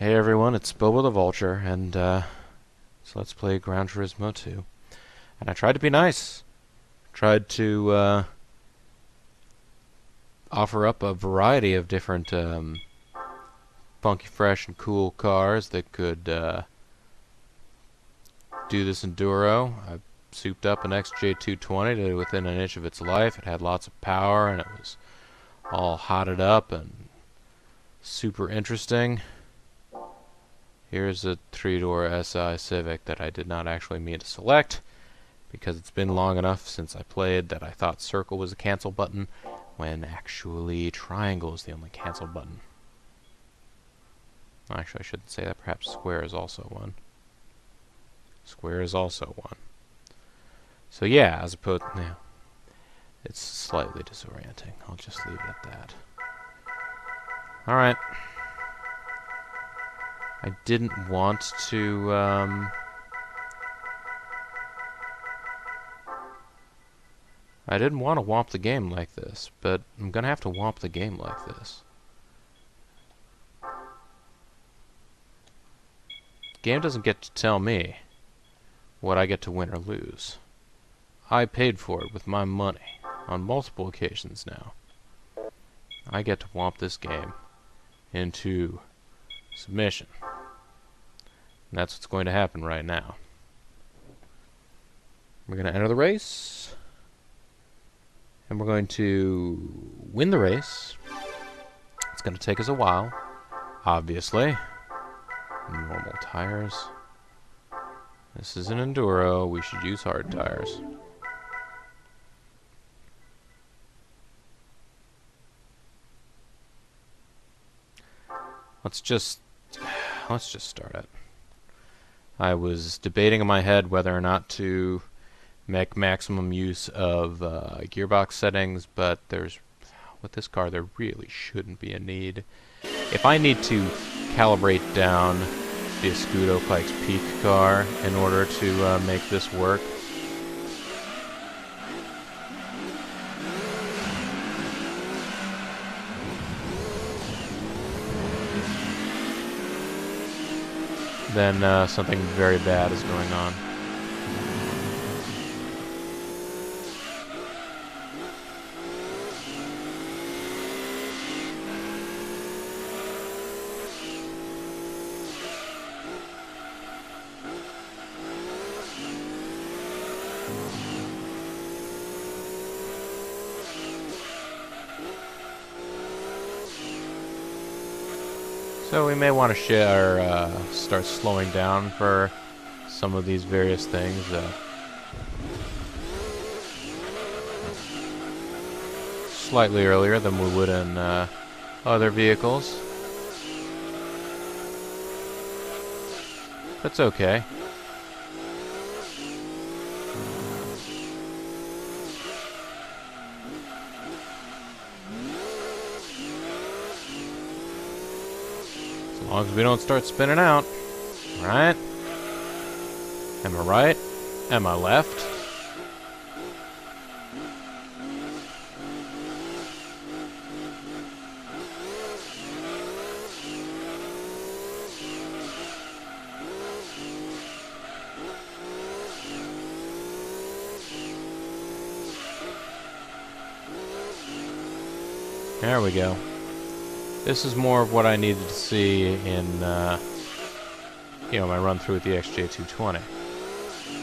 Hey everyone, it's Bobo the Vulture, and so let's play Gran Turismo 2. And I tried to be nice. Tried to offer up a variety of different funky, fresh, and cool cars that could do this enduro. I souped up an XJ220 to within an inch of its life. It had lots of power, and it was all hotted up and super interesting. Here's a three-door SI Civic that I did not actually mean to select because it's been long enough since I played that I thought circle was a cancel button when actually triangle is the only cancel button. Actually, I shouldn't say that. Perhaps square is also one. Square is also one. So yeah, as opposed... Yeah, it's slightly disorienting. I'll just leave it at that. Alright. I didn't want to, I didn't want to womp the game like this, but I'm gonna have to womp the game like this. The game doesn't get to tell me what I get to win or lose. I paid for it with my money on multiple occasions now. I get to womp this game into submission. And that's what's going to happen right now. We're going to enter the race. And we're going to win the race. It's going to take us a while, obviously. Normal tires. This is an enduro. We should use hard tires. Let's just start it. I was debating in my head whether or not to make maximum use of gearbox settings, but with this car there really shouldn't be a need. If I need to calibrate down the Escudo Pikes Peak car in order to make this work, then something very bad is going on. So we may want to start slowing down for some of these various things. Slightly earlier than we would in other vehicles. That's okay. As long as we don't start spinning out. Right? Am I right? Am I left? There we go. This is more of what I needed to see in, my run through with the XJ220. I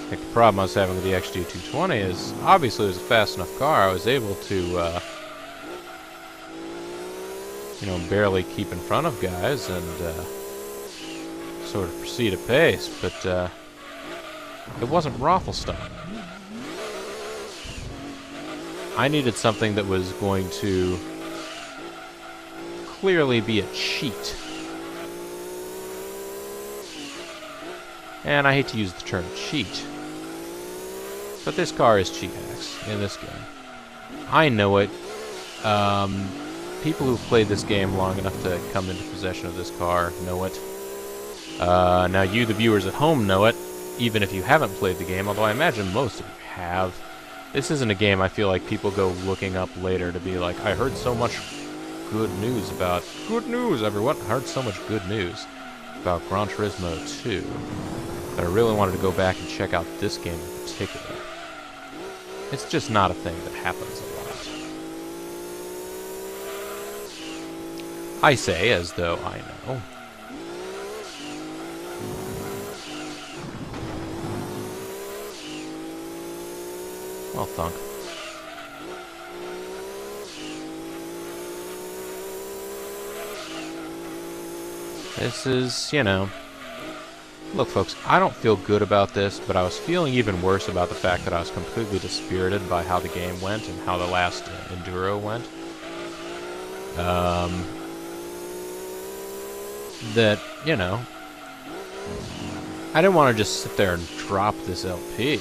think the problem I was having with the XJ220 is, obviously it was a fast enough car, I was able to, barely keep in front of guys and, sort of proceed apace, but, it wasn't Rafflestone. I needed something that was going to clearly be a cheat. And I hate to use the term cheat, but this car is cheat hacks in this game. I know it. People who've played this game long enough to come into possession of this car know it. Now you, the viewers at home, know it, even if you haven't played the game, although I imagine most of you have. This isn't a game I feel like people go looking up later to be like, I heard so much good news about... Good news, everyone! I heard so much good news about Gran Turismo 2, but I really wanted to go back and check out this game in particular. It's just not a thing that happens a lot. I say as though I know. Well, thunk. This is, you know... Look, folks, I don't feel good about this, but I was feeling even worse about the fact that I was completely dispirited by how the game went and how the last Enduro went. That, you know... I didn't want to just sit there and drop this LP,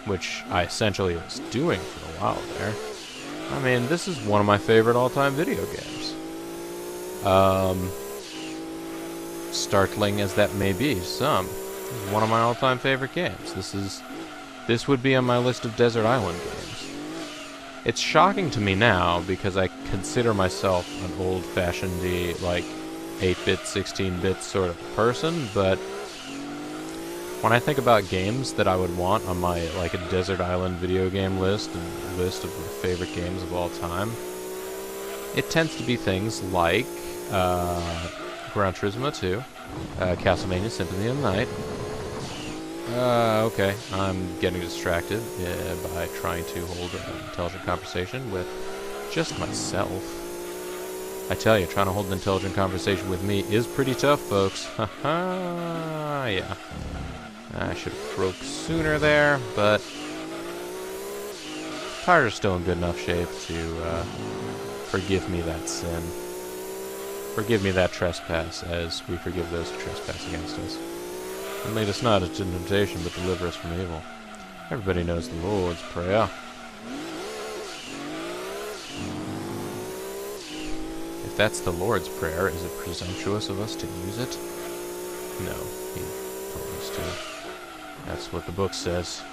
which I essentially was doing for a while there. I mean, this is one of my favorite all-time video games. Startling as that may be to some, this is one of my all-time favorite games. This would be on my list of Desert Island games. It's shocking to me now because I consider myself an old-fashioned, like, 8-bit, 16-bit sort of person, but when I think about games that I would want on my, like, a Desert Island video game list and list of my favorite games of all time, it tends to be things like Gran Turismo 2, Castlevania Symphony of the Night. Okay, I'm getting distracted by trying to hold an intelligent conversation with just myself. I tell you, trying to hold an intelligent conversation with me is pretty tough, folks. Haha, yeah. I should have broke sooner there, but tires are still in good enough shape to forgive me that sin. Forgive me that trespass, as we forgive those who trespass against us. And lead us not into temptation, but deliver us from evil. Everybody knows the Lord's Prayer. If that's the Lord's Prayer, is it presumptuous of us to use it? No, he told us to. That's what the book says.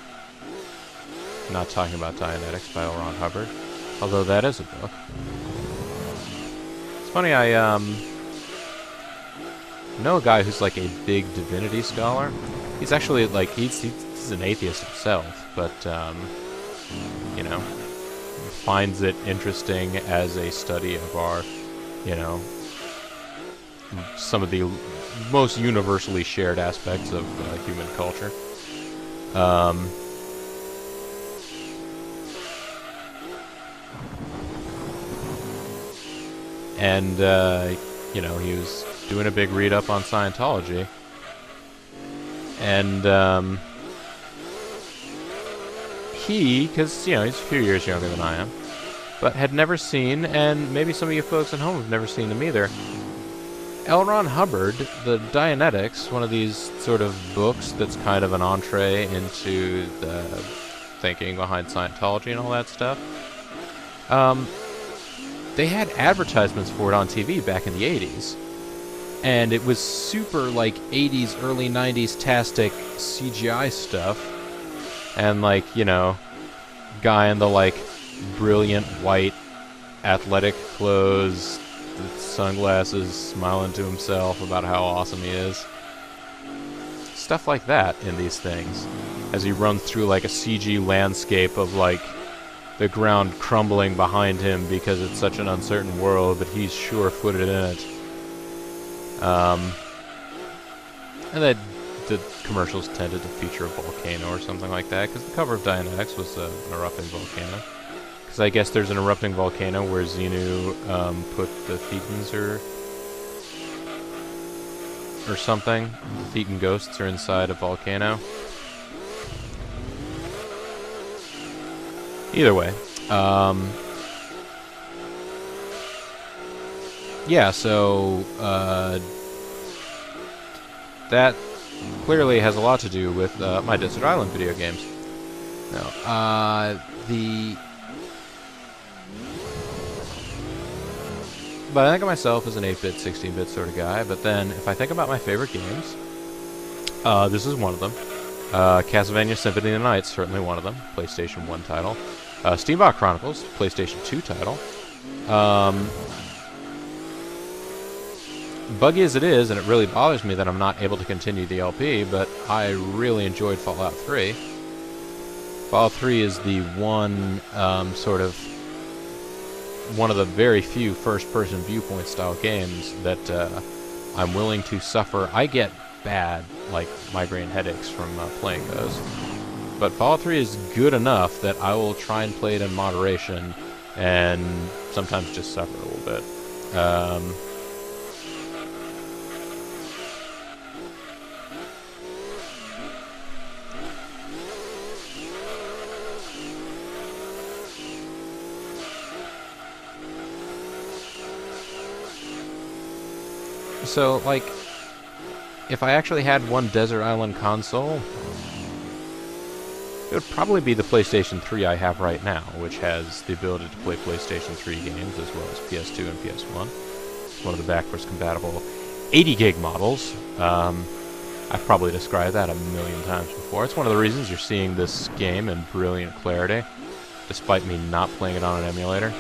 I'm not talking about Dianetics by L. Ron Hubbard, although that is a book. It's funny, I know a guy who's like a big divinity scholar. He's actually like, he's an atheist himself, but, you know, finds it interesting as a study of our, you know, some of the most universally shared aspects of human culture. And, you know, he was doing a big read-up on Scientology. And, because, you know, he's a few years younger than I am, but had never seen, and maybe some of you folks at home have never seen them either, L. Ron Hubbard, the Dianetics, one of these sort of books that's kind of an entree into the thinking behind Scientology and all that stuff. They had advertisements for it on TV back in the 80s. And it was super, like, 80s, early 90s-tastic CGI stuff. And, like, you know, guy in the, like, brilliant white athletic clothes, sunglasses, smiling to himself about how awesome he is. Stuff like that in these things. As he runs through, like, a CG landscape of, like, the ground crumbling behind him because it's such an uncertain world, but he's sure-footed in it. And that the commercials tended to feature a volcano or something like that, because the cover of Dianetics was an erupting volcano. Because I guess there's an erupting volcano where Xenu put the Thetans or something. The Thetan ghosts are inside a volcano. Either way, yeah, so, that clearly has a lot to do with, my Desert Island video games. No, but I think of myself as an 8-bit, 16-bit sort of guy, but then if I think about my favorite games, this is one of them. Castlevania Symphony of the Night, certainly one of them, PlayStation 1 title. Steambot Chronicles, PlayStation 2 title. buggy as it is, and it really bothers me that I'm not able to continue the LP, but I really enjoyed Fallout 3. Fallout 3 is the one sort of one of the very few first-person viewpoint style games that I'm willing to suffer. I get bad, like, migraine headaches from playing those. But Fallout 3 is good enough that I will try and play it in moderation and sometimes just suffer a little bit. So, like, if I actually had one Desert Island console, it would probably be the PlayStation 3 I have right now, which has the ability to play PlayStation 3 games as well as PS2 and PS1. It's one of the backwards compatible 80 gig models. I've probably described that a million times before. It's one of the reasons you're seeing this game in brilliant clarity, despite me not playing it on an emulator.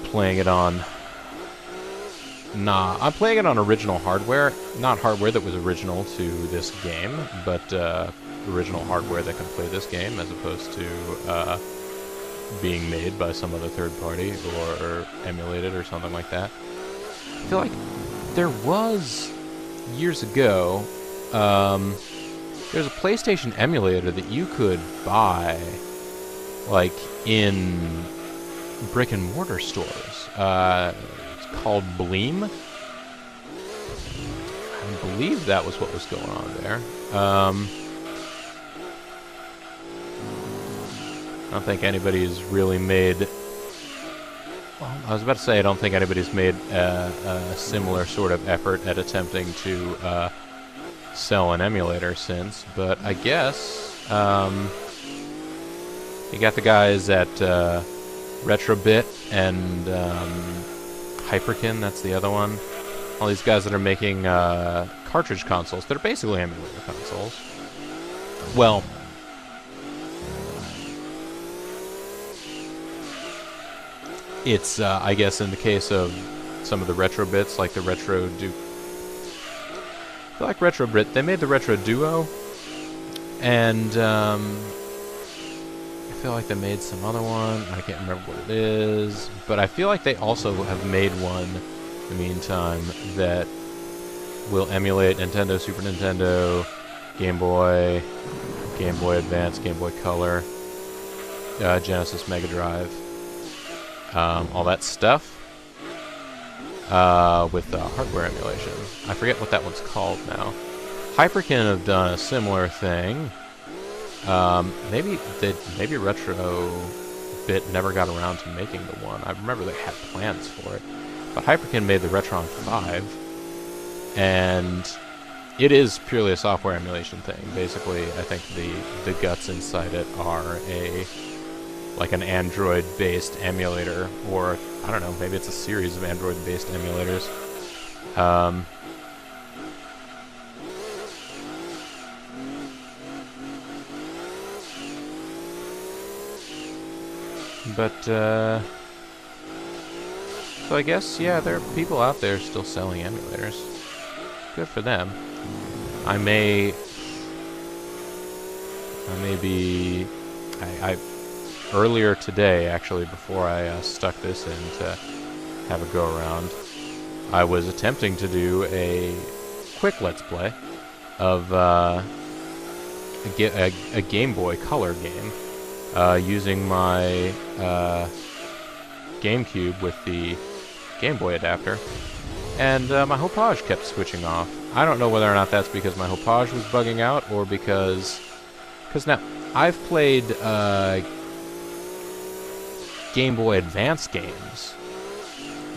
Playing it on... Nah, I'm playing it on original hardware. Not hardware that was original to this game, but original hardware that can play this game, as opposed to being made by some other third party or emulated or something like that. I feel like there was, years ago, there's a PlayStation emulator that you could buy, like, in brick and mortar stores. It's called Bleem. I believe that was what was going on there. I don't think anybody's really made... Well, I was about to say I don't think anybody's made a similar sort of effort at attempting to sell an emulator since, but I guess you got the guys at Retrobit and Hyperkin, that's the other one. All these guys that are making cartridge consoles that are basically emulator consoles. Well, it's, I guess in the case of some of the Retro Bits, like the Retro I feel like Retro Bit, they made the Retro Duo, and I feel like they made some other one, I can't remember what it is, but I feel like they also have made one in the meantime that will emulate Nintendo, Super Nintendo, Game Boy, Game Boy Advance, Game Boy Color, Genesis, Mega Drive, all that stuff, with hardware emulation. I forget what that one's called now. Hyperkin have done a similar thing. Maybe Retro Bit never got around to making the one. I remember they had plans for it. But Hyperkin made the Retron 5, and it is purely a software emulation thing. Basically, I think the guts inside it are like an Android-based emulator, or I don't know, maybe it's a series of Android-based emulators. But, so I guess, yeah, there are people out there still selling emulators. Good for them. I earlier today, actually, before I stuck this in to have a go-around, I was attempting to do a quick Let's Play of a Game Boy Color game, using my GameCube with the Game Boy adapter, and my Hopage kept switching off. I don't know whether or not that's because my Hopage was bugging out, or because now, I've played Game Boy Advance games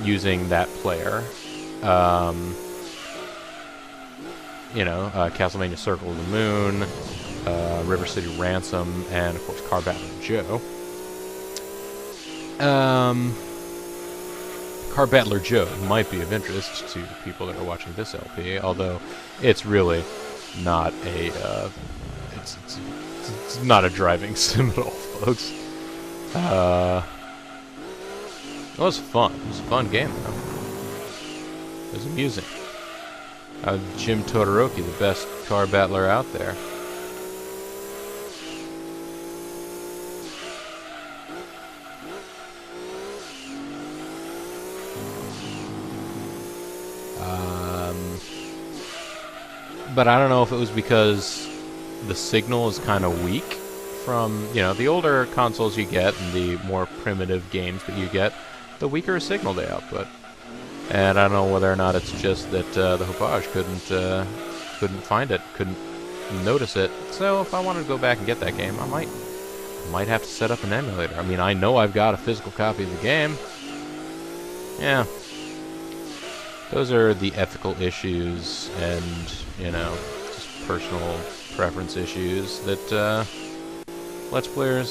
using that player. Castlevania Circle of the Moon, River City Ransom, and of course Car Battler Joe. Car Battler Joe might be of interest to people that are watching this LP, although it's really not a it's not a driving sim at all, folks. It was fun. It was a fun game, though. It was amusing. Jim Todoroki, the best car battler out there. But I don't know if it was because the signal is kind of weak from, you know, the older consoles you get and the more primitive games that you get, the weaker signal they output. And I don't know whether or not it's just that the Hopage couldn't find it, couldn't notice it. So if I wanted to go back and get that game, I might have to set up an emulator. I mean, I know I've got a physical copy of the game. Yeah. Those are the ethical issues and, you know, just personal preference issues that Let's Players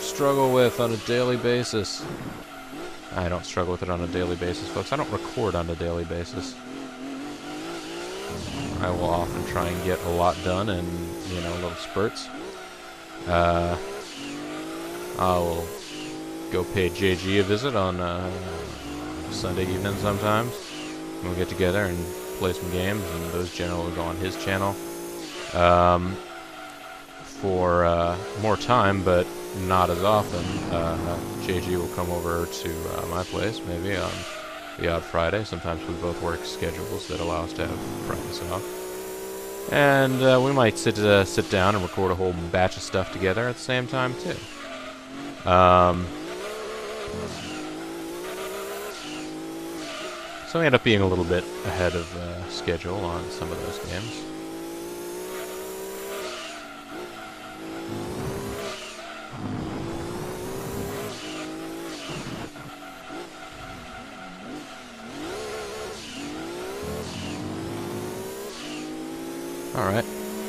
struggle with on a daily basis. I don't struggle with it on a daily basis, folks. I don't record on a daily basis. I will often try and get a lot done in, you know, little spurts. I will go pay JG a visit on Sunday evening sometimes. We'll get together and play some games, and those generally go on his channel. For more time, but not as often, JG will come over to my place, maybe on the odd Friday. Sometimes we both work schedules that allow us to have Fridays off. And we might sit down and record a whole batch of stuff together at the same time, too. So we end up being a little bit ahead of schedule on some of those games. Alright,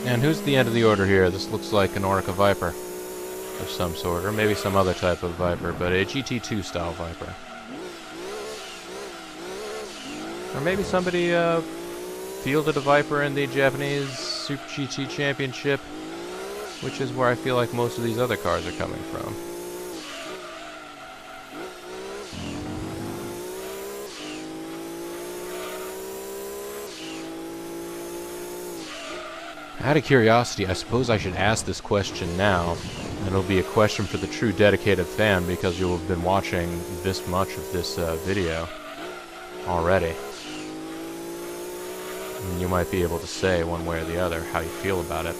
and who's the end of the order here? This looks like an Orca Viper of some sort, or maybe some other type of Viper, but a GT2 style Viper. Or maybe somebody fielded a Viper in the Japanese Super GT Championship, which is where I feel like most of these other cars are coming from. Out of curiosity, I suppose I should ask this question now, and it'll be a question for the true dedicated fan because you'll have been watching this much of this video already. And you might be able to say one way or the other how you feel about it.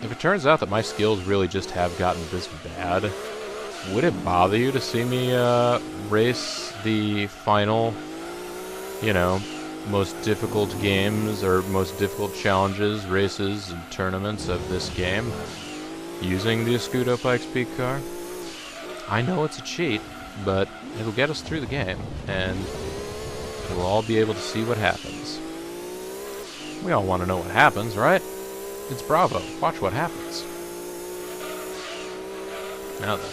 If it turns out that my skills really just have gotten this bad, would it bother you to see me race the final, you know, most difficult games or most difficult challenges, races, and tournaments of this game using the Escudo Pikes Peak car? I know it's a cheat, but it'll get us through the game, and we'll all be able to see what happens. We all want to know what happens, right? It's Bravo. Watch what happens. Now then.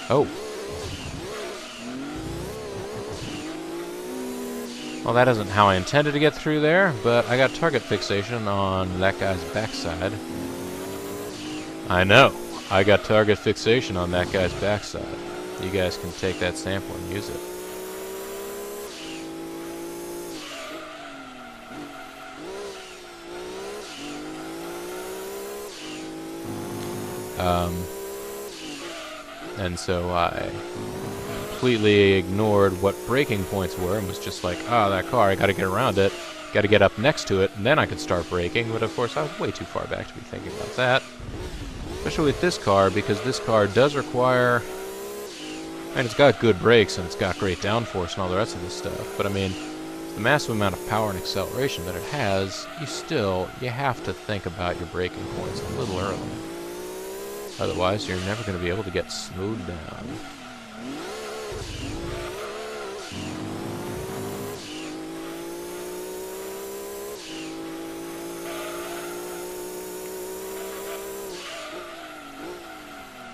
Oh. Well, that isn't how I intended to get through there, but I got target fixation on that guy's backside. I know. I got target fixation on that guy's backside. You guys can take that sample and use it. And so I completely ignored what braking points were and was just like, ah, that car, I gotta get around it, gotta get up next to it, and then I could start braking. But of course I was way too far back to be thinking about that. Especially with this car, because this car does require, and it's got good brakes and it's got great downforce and all the rest of this stuff, but I mean, the massive amount of power and acceleration that it has, you have to think about your braking points a little early. Otherwise, you're never going to be able to get slowed down.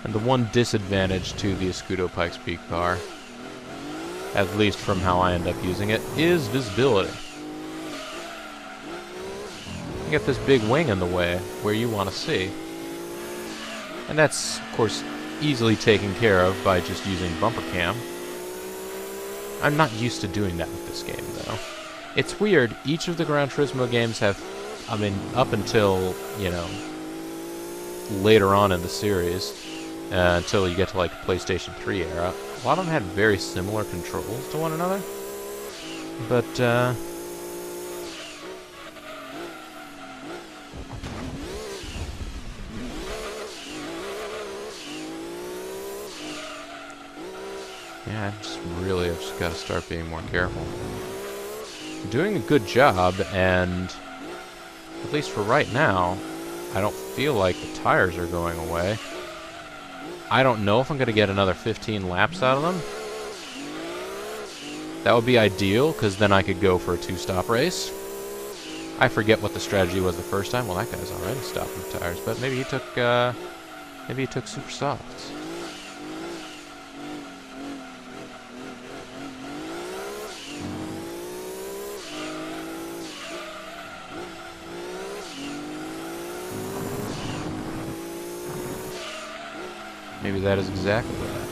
And the one disadvantage to the Escudo Pikes Peak car, at least from how I end up using it, is visibility. get this big wing in the way where you want to see. And that's, of course, easily taken care of by just using bumper cam. I'm not used to doing that with this game, though. It's weird. Each of the Gran Turismo games have, I mean, up until, you know, later on in the series, until you get to, like, the PlayStation 3 era, a lot of them had very similar controls to one another. But, yeah, I just really have just got to start being more careful. I'm doing a good job, and at least for right now, I don't feel like the tires are going away. I don't know if I'm going to get another 15 laps out of them. That would be ideal, because then I could go for a 2-stop race. I forget what the strategy was the first time. Well, that guy's already stopping the tires, but maybe he took super softs. Maybe that is exactly what happened.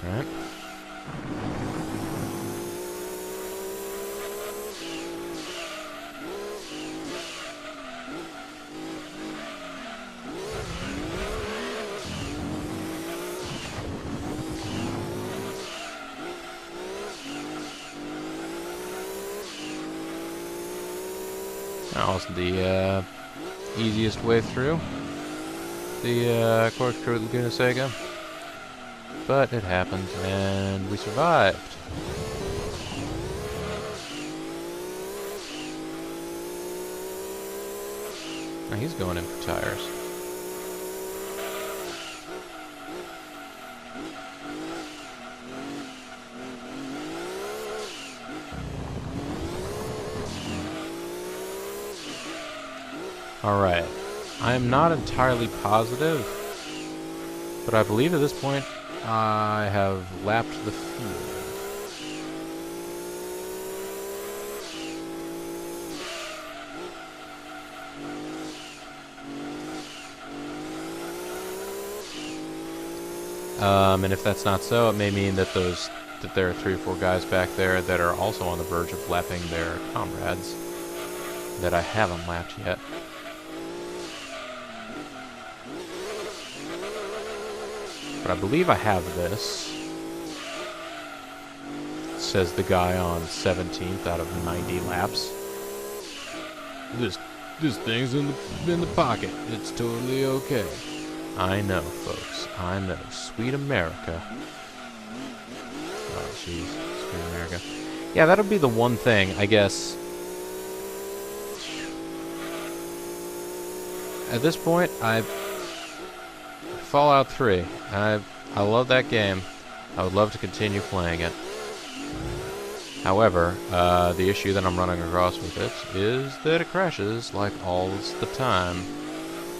All right. That wasn't the easiest way through the corkscrew at Laguna Seca, but it happened, and we survived. Now he's going in for tires. Alright, I am not entirely positive, but I believe at this point I have lapped the field. And if that's not so, it may mean that there are 3 or 4 guys back there that are also on the verge of lapping their comrades that I haven't lapped yet. But I believe I have this, says the guy on 17th out of 90 laps. This thing's in the pocket. It's totally okay. I know, folks. I know. Sweet America. Oh, jeez. Sweet America. Yeah, that'll be the one thing, I guess. At this point, Fallout 3. I love that game. I would love to continue playing it. However, the issue that I'm running across with it is that it crashes like all the time.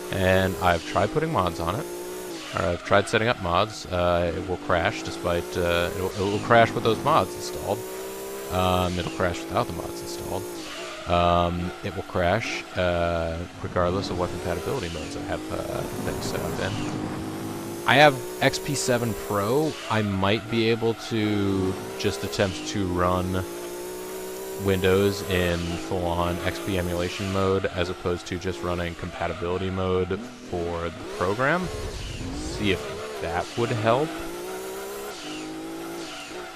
And I've tried putting mods on it. Or I've tried setting up mods. It will crash despite... it will crash with those mods installed. It'll crash without the mods installed. It will crash regardless of what compatibility modes I have things set up in. I have XP7 Pro. I might be able to just attempt to run Windows in full-on XP emulation mode as opposed to just running compatibility mode for the program. See if that would help.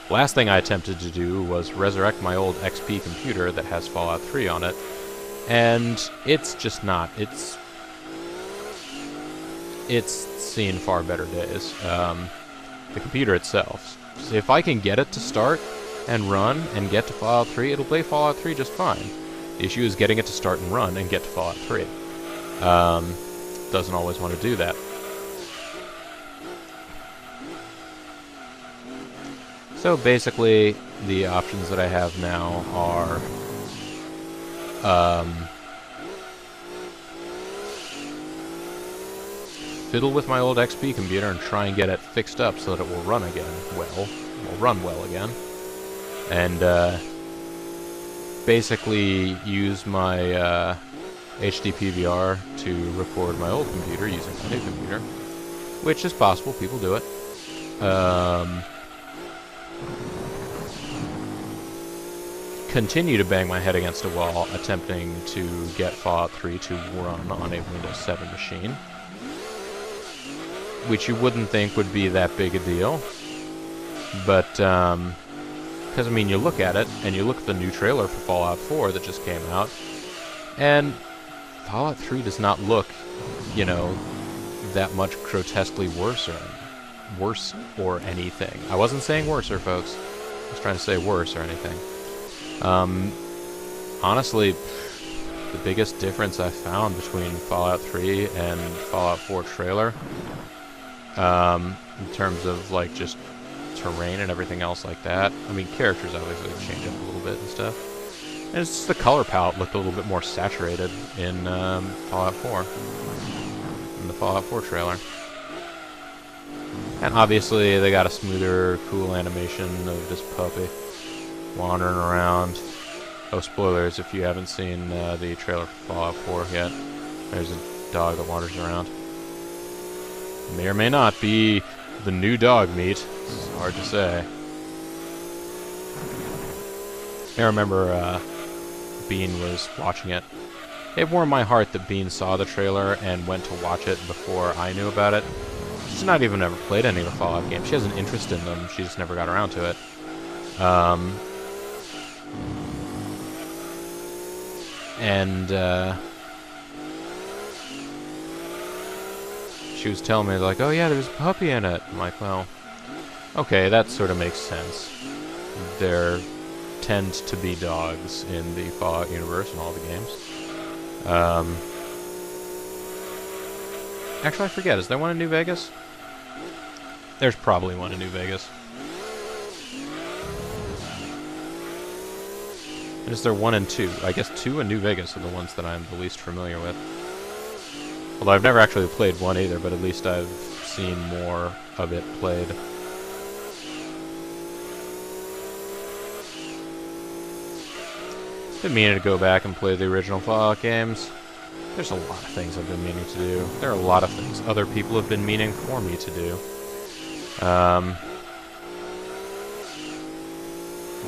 Last thing I attempted to do was resurrect my old XP computer that has Fallout 3 on it, and it's just not. It's seen far better days. The computer itself. So if I can get it to start and run and get to Fallout 3, it'll play Fallout 3 just fine. The issue is getting it to start and run and get to Fallout 3. Doesn't always want to do that. So basically, the options that I have now are fiddle with my old XP computer and try and get it fixed up so that it will run again will run well again. And basically use my HD PVR to record my old computer using my new computer, which is possible. People do it. Continue to bang my head against a wall attempting to get Fallout 3 to run on a Windows 7 machine, which you wouldn't think would be that big a deal, but because, I mean, you look at it, and you look at the new trailer for Fallout 4 that just came out, and Fallout 3 does not look, you know, that much grotesquely worse or anything. I wasn't saying worser, folks. I was trying to say worse or anything. Honestly, the biggest difference I found between Fallout 3 and Fallout 4 trailer, in terms of, like, just terrain and everything else like that. I mean, characters obviously change up a little bit and stuff. And it's just the color palette looked a little bit more saturated in Fallout 4. In the Fallout 4 trailer. And obviously they got a smoother, cool animation of this puppy wandering around. Oh, spoilers if you haven't seen the trailer for Fallout 4 yet. There's a dog that wanders around. May or may not be the new dog meat. It's hard to say. I remember Bean was watching it. It warmed my heart that Bean saw the trailer and went to watch it before I knew about it. She's not even ever played any of the Fallout games. She has an interest in them. She just never got around to it. She was telling me, like, oh yeah, there's a puppy in it. I'm like, well, okay, that sort of makes sense. There tend to be dogs in the Fallout universe in all the games. Actually, I forget, is there one in New Vegas? There's probably one in New Vegas. And is there 1 and 2? I guess 2 and New Vegas are the ones that I'm the least familiar with. Although I've never actually played 1 either, but at least I've seen more of it played. Been meaning to go back and play the original Fallout games. There's a lot of things I've been meaning to do. There are a lot of things other people have been meaning for me to do. I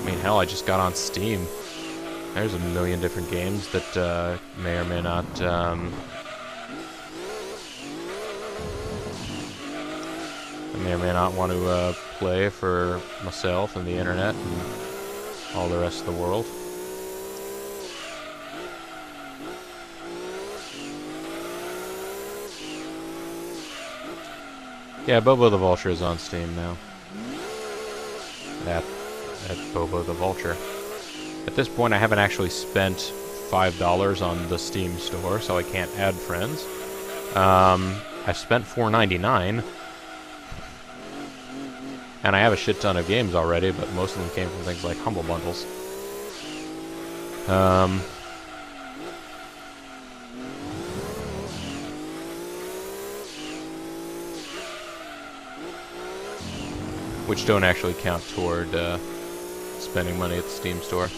mean, hell, I just got on Steam. There's a million different games that may or may not I may or may not want to play for myself and the internet and all the rest of the world. Yeah, Bobo the Vulture is on Steam now. At Bobo the Vulture. At this point, I haven't actually spent $5 on the Steam store, so I can't add friends. I've spent $4.99, and I have a shit ton of games already, but most of them came from things like Humble Bundles. Which don't actually count toward spending money at the Steam store.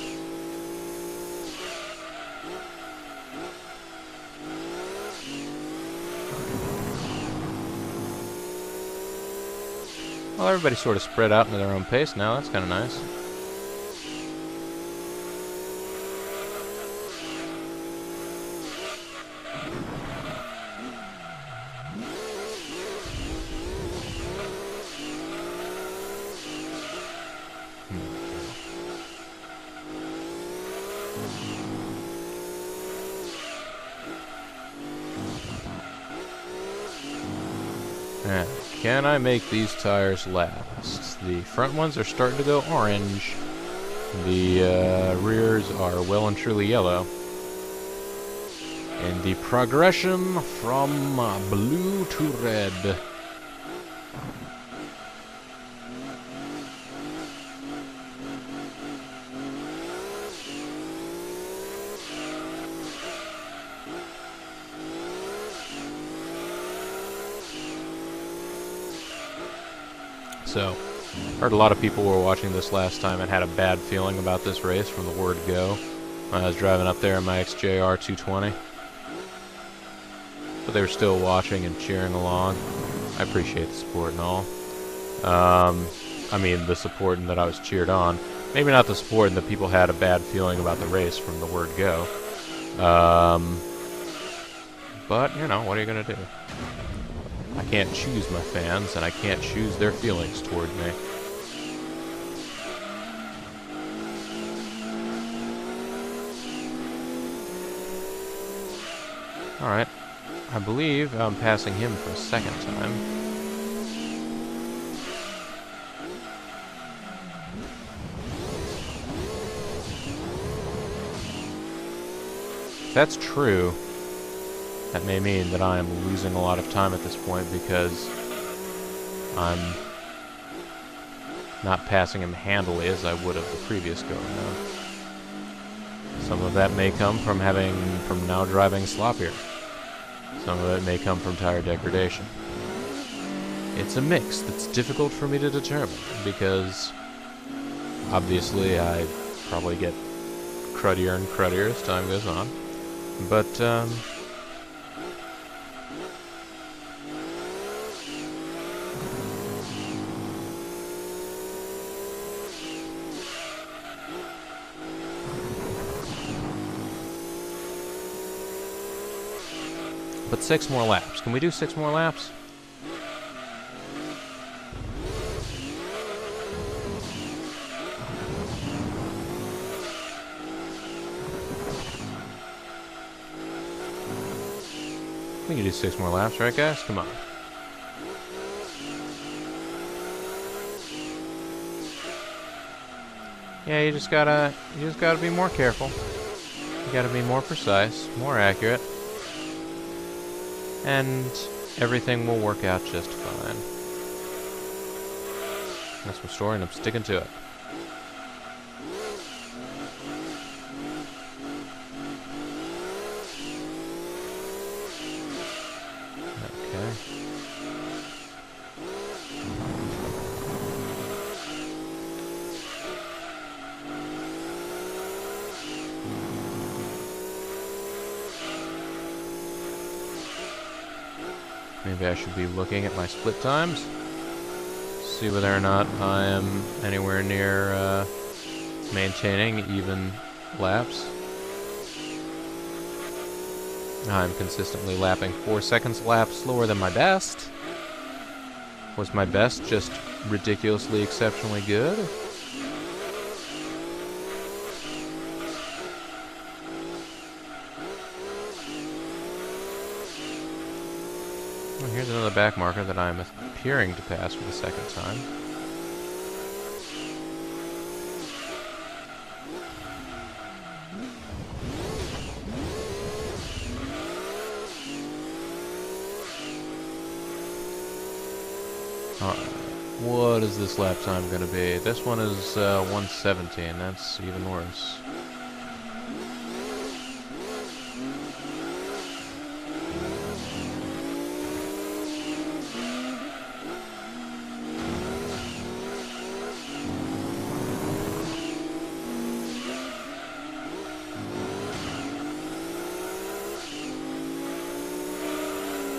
Well, everybody's sort of spread out into their own pace now. That's kind of nice. Now, can I make these tires last? The front ones are starting to go orange. The rears are well and truly yellow. And the progression from blue to red. So, heard a lot of people were watching this last time and had a bad feeling about this race from the word go when I was driving up there in my XJR 220. But they were still watching and cheering along. I appreciate the support and all. I mean, the support in that I was cheered on. Maybe not the support in that people had a bad feeling about the race from the word go. But, you know, what are you going to do? I can't choose my fans, and I can't choose their feelings toward me. Alright. I believe I'm passing him for a second time. If that's true, that may mean that I am losing a lot of time at this point because I'm not passing him handily as I would have the previous go-around. Some of that may come from now driving sloppier. Some of it may come from tire degradation. It's a mix that's difficult for me to determine because obviously I probably get cruddier and cruddier as time goes on. But, but 6 more laps. Can we do 6 more laps? We can do 6 more laps, right, guys? Come on. Yeah, you just gotta be more careful. You gotta be more precise, more accurate. And everything will work out just fine. That's my story, and I'm sticking to it. Okay. Maybe I should be looking at my split times. See whether or not I am anywhere near maintaining even laps. I'm consistently lapping 4 seconds a lap slower than my best. Was my best just ridiculously exceptionally good? Well, here's another back marker that I'm appearing to pass for the second time. What is this lap time going to be? This one is 1:17. That's even worse.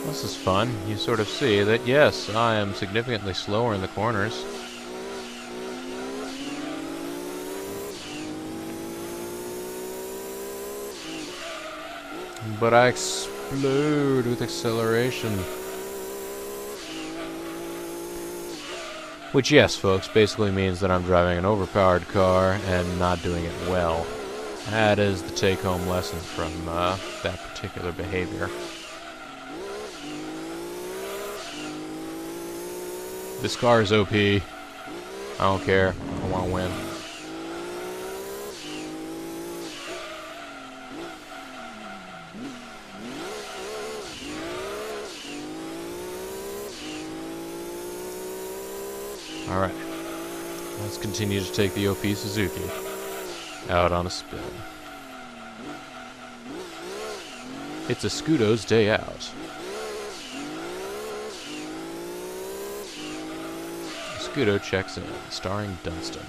This is fun. You sort of see that, yes, I am significantly slower in the corners. But I explode with acceleration. Which, yes, folks, basically means that I'm driving an overpowered car and not doing it well. That is the take-home lesson from that particular behavior. This car is OP. I don't care. I want to win. Alright. Let's continue to take the OP Suzuki out on a spin. It's a Scudo's day out. Scudo Checks In, starring Dunstan.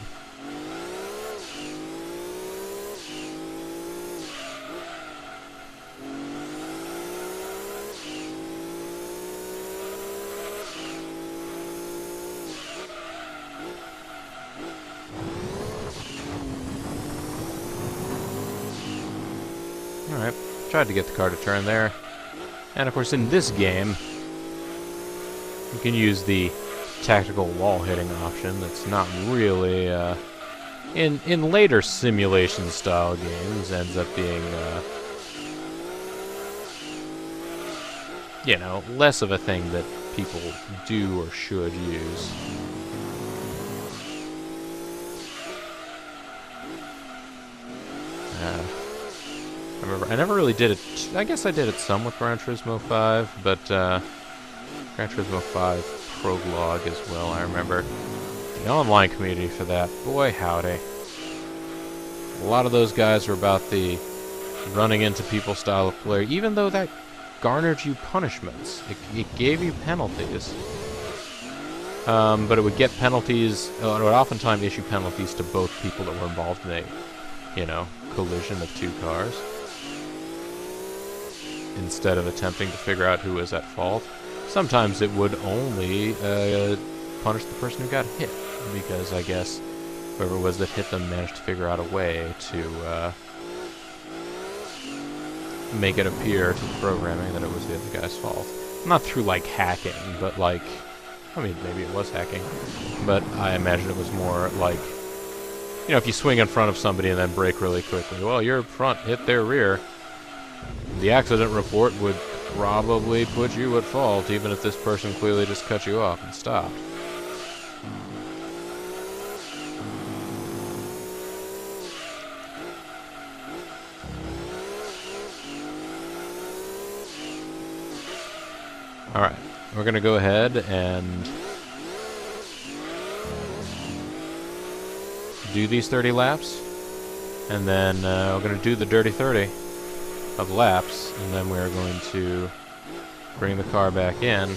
Alright, tried to get the car to turn there. And of course in this game, you can use the tactical wall hitting option that's not really, in later simulation style games, ends up being, you know, less of a thing that people do or should use. I never really did it. I guess I did it some with Gran Turismo 5, but Gran Turismo 5 Prologue as well. I remember the online community for that. Boy, howdy. A lot of those guys were about the running into people style of play, even though that garnered you punishments. It gave you penalties. But it would get penalties, it would oftentimes issue penalties to both people that were involved in a, you know, collision of two cars, instead of attempting to figure out who was at fault. Sometimes it would only punish the person who got hit, because I guess whoever it was that hit them managed to figure out a way to make it appear to the programming that it was the other guy's fault. Not through, like, hacking, but, like, I mean, maybe it was hacking, but I imagine it was more like, you know, if you swing in front of somebody and then brake really quickly, well, your front hit their rear. The accident report would probably put you at fault, even if this person clearly just cut you off and stopped. Alright, we're going to go ahead and do these 30 laps, and then we're going to do the dirty 30 of laps, and then we're going to bring the car back in.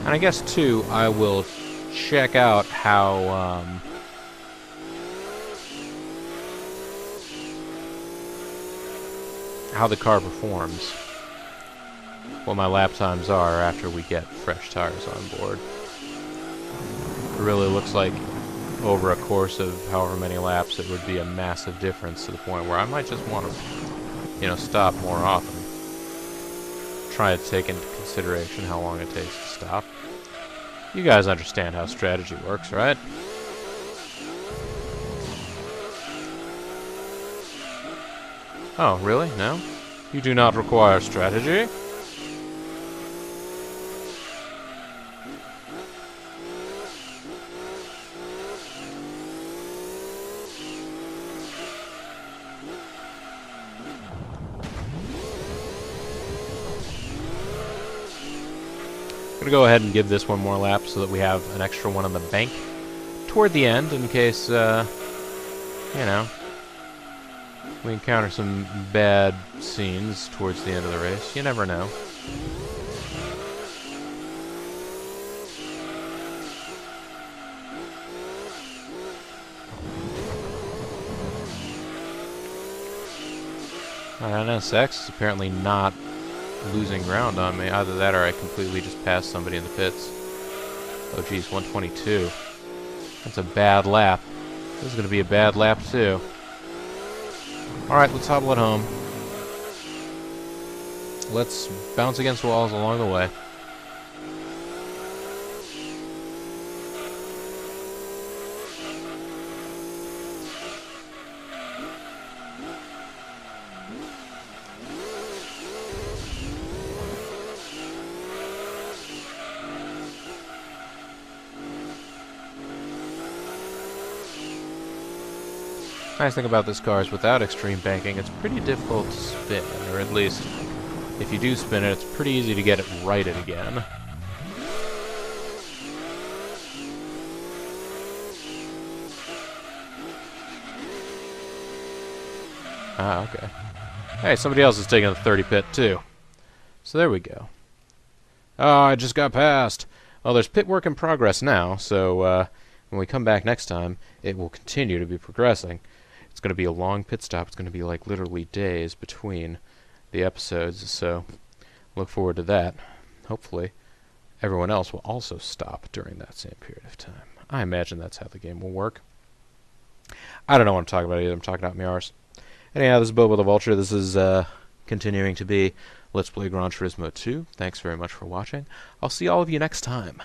And I guess, too, I will check out how the car performs, what my lap times are after we get fresh tires on board. It really looks like over a course of however many laps it would be a massive difference, to the point where I might just want to, you know, stop more often. Try to take into consideration how long it takes to stop. You guys understand how strategy works, right? Oh, really? No? You do not require strategy? I'm gonna go ahead and give this one more lap so that we have an extra one on the bank toward the end, in case, you know, we encounter some bad scenes towards the end of the race. You never know. NSX is apparently not losing ground on me. Either that or I completely just passed somebody in the pits. Oh geez, 122. That's a bad lap. This is going to be a bad lap too. Alright, let's hobble it home. Let's bounce against walls along the way. Nice thing about this car is without extreme banking, it's pretty difficult to spin, or at least if you do spin it, it's pretty easy to get it righted again. Ah, okay. Hey, somebody else is taking the 30 pit, too. So there we go. Oh, I just got past. Well, there's pit work in progress now, so when we come back next time, it will continue to be progressing. It's going to be a long pit stop. It's going to be like literally days between the episodes, so look forward to that. Hopefully, everyone else will also stop during that same period of time. I imagine that's how the game will work. I don't know what I'm talking about either. I'm talking out my arse. Anyhow, this is Bobo the Vulture. This is continuing to be Let's Play Gran Turismo 2. Thanks very much for watching. I'll see all of you next time.